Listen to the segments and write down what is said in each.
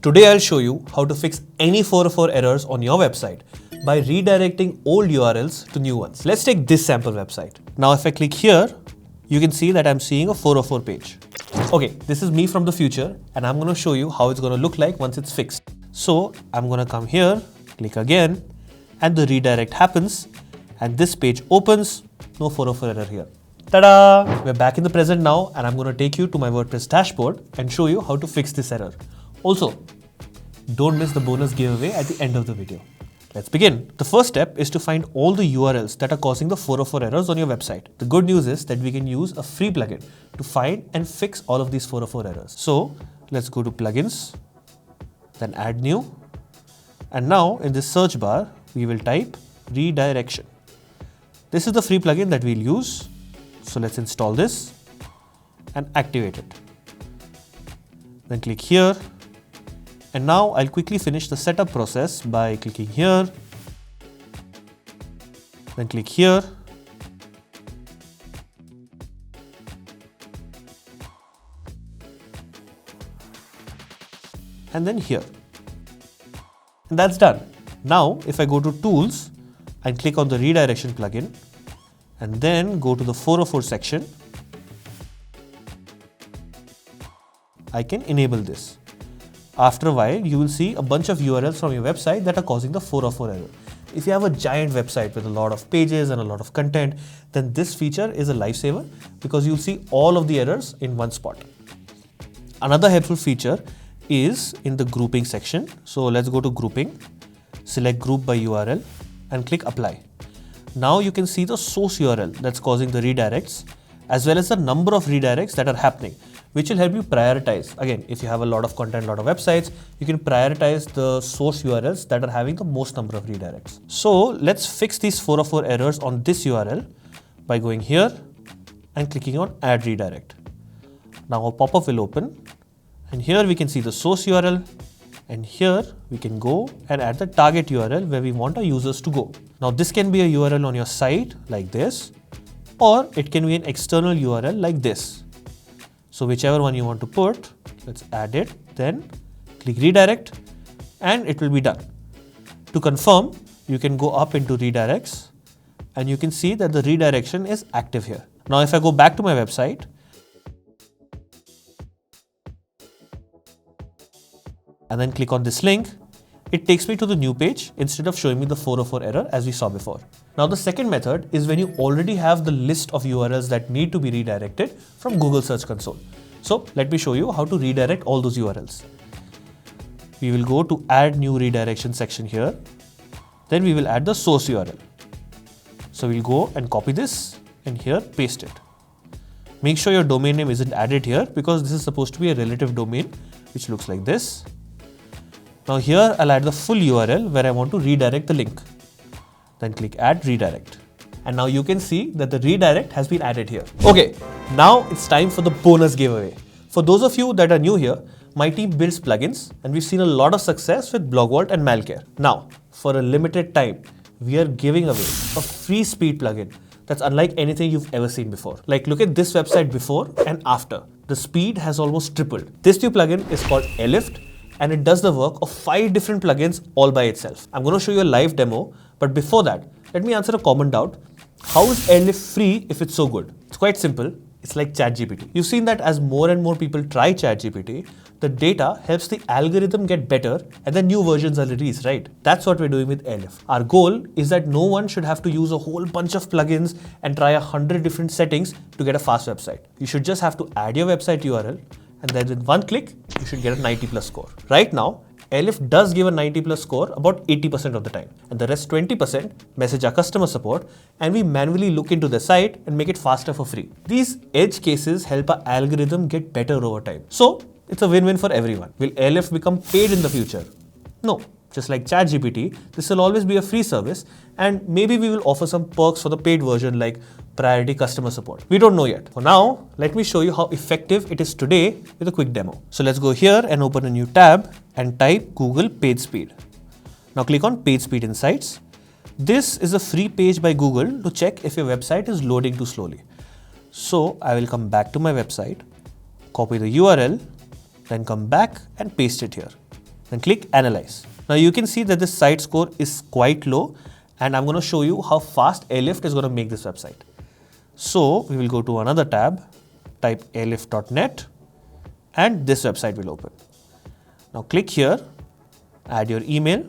Today I'll show you how to fix any 404 errors on your website by redirecting old URLs to new ones. Let's take this sample website. Now if I click here, you can see that I'm seeing a 404 page. Okay, this is me from the future and I'm going to show you how it's going to look like once it's fixed. So I'm going to come here, click again, and the redirect happens and this page opens. No 404 error here. Ta-da! We're back in the present now and I'm going to take you to my WordPress dashboard and show you how to fix this error. Also, don't miss the bonus giveaway at the end of the video. Let's begin. The first step is to find all the URLs that are causing the 404 errors on your website. The good news is that we can use a free plugin to find and fix all of these 404 errors. So let's go to plugins, then add new. And now in this search bar, we will type redirection. This is the free plugin that we'll use. So let's install this and activate it. Then click here. And now I'll quickly finish the setup process by clicking here. Then click here. And then here. And that's done. Now, if I go to Tools and click on the Redirection plugin, and then go to the 404 section, I can enable this. After a while, you will see a bunch of URLs from your website that are causing the 404 error. If you have a giant website with a lot of pages and a lot of content, then this feature is a lifesaver because you'll see all of the errors in one spot. Another helpful feature is in the grouping section. So let's go to grouping, select group by URL and click apply. Now you can see the source URL that's causing the redirects as well as the number of redirects that are happening, which will help you prioritize. Again, if you have a lot of content, a lot of websites, you can prioritize the source URLs that are having the most number of redirects. So let's fix these 404 errors on this URL by going here and clicking on add redirect. Now a pop-up will open and here we can see the source URL. And here we can go and add the target URL where we want our users to go. Now this can be a URL on your site like this, or it can be an external URL like this. So whichever one you want to put, let's add it, then click redirect and it will be done. To confirm, you can go up into redirects and you can see that the redirection is active here. Now if I go back to my website, and then click on this link, it takes me to the new page instead of showing me the 404 error as we saw before. Now the second method is when you already have the list of URLs that need to be redirected from Google Search Console. So let me show you how to redirect all those URLs. We will go to add new redirection section here. Then we will add the source URL. So we'll go and copy this and here paste it. Make sure your domain name isn't added here because this is supposed to be a relative domain which looks like this. Now here I'll add the full URL where I want to redirect the link. Then click add redirect. And now you can see that the redirect has been added here. Okay, now it's time for the bonus giveaway. For those of you that are new here, my team builds plugins and we've seen a lot of success with BlogVault and Malcare. Now, for a limited time, we are giving away a free speed plugin that's unlike anything you've ever seen before. Like look at this website before and after. The speed has almost tripled. This new plugin is called Airlift, and it does the work of 5 different plugins all by itself. I'm going to show you a live demo, but before that, let me answer a common doubt. How is Airlift free if it's so good? It's quite simple. It's like ChatGPT. You've seen that as more and more people try ChatGPT, the data helps the algorithm get better and then new versions are released, right? That's what we're doing with Airlift. Our goal is that no one should have to use a whole bunch of plugins and try 100 different settings to get a fast website. You should just have to add your website URL, and then with one click, you should get a 90+ score. Right now, Airlift does give a 90+ score about 80% of the time. And the rest 20% message our customer support and we manually look into the site and make it faster for free. These edge cases help our algorithm get better over time. So it's a win-win for everyone. Will Airlift become paid in the future? No. Just like ChatGPT, this will always be a free service and maybe we will offer some perks for the paid version like priority customer support. We don't know yet. For now, let me show you how effective it is today with a quick demo. So let's go here and open a new tab and type Google PageSpeed. Now click on PageSpeed Insights. This is a free page by Google to check if your website is loading too slowly. So I will come back to my website, copy the URL, then come back and paste it here. Then click Analyze. Now you can see that this site score is quite low, and I'm going to show you how fast Airlift is going to make this website. So we will go to another tab, type airlift.net, and this website will open. Now click here, add your email,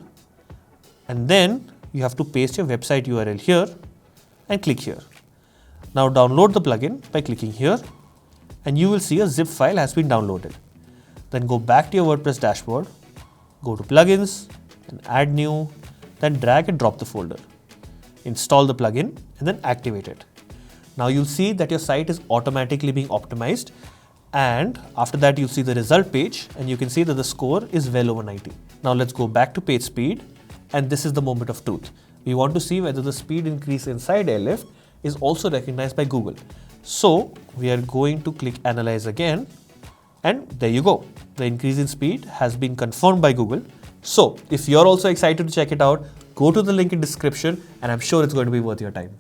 and then you have to paste your website URL here and click here. Now download the plugin by clicking here, and you will see a zip file has been downloaded. Then go back to your WordPress dashboard, go to plugins and add new, then drag and drop the folder. Install the plugin and then activate it. Now you'll see that your site is automatically being optimized, and after that you'll see the result page and you can see that the score is well over 90. Now let's go back to page speed, and this is the moment of truth. We want to see whether the speed increase inside Airlift is also recognized by Google. So we are going to click Analyze again, and there you go. The increase in speed has been confirmed by Google. So if you're also excited to check it out, go to the link in description, and I'm sure it's going to be worth your time.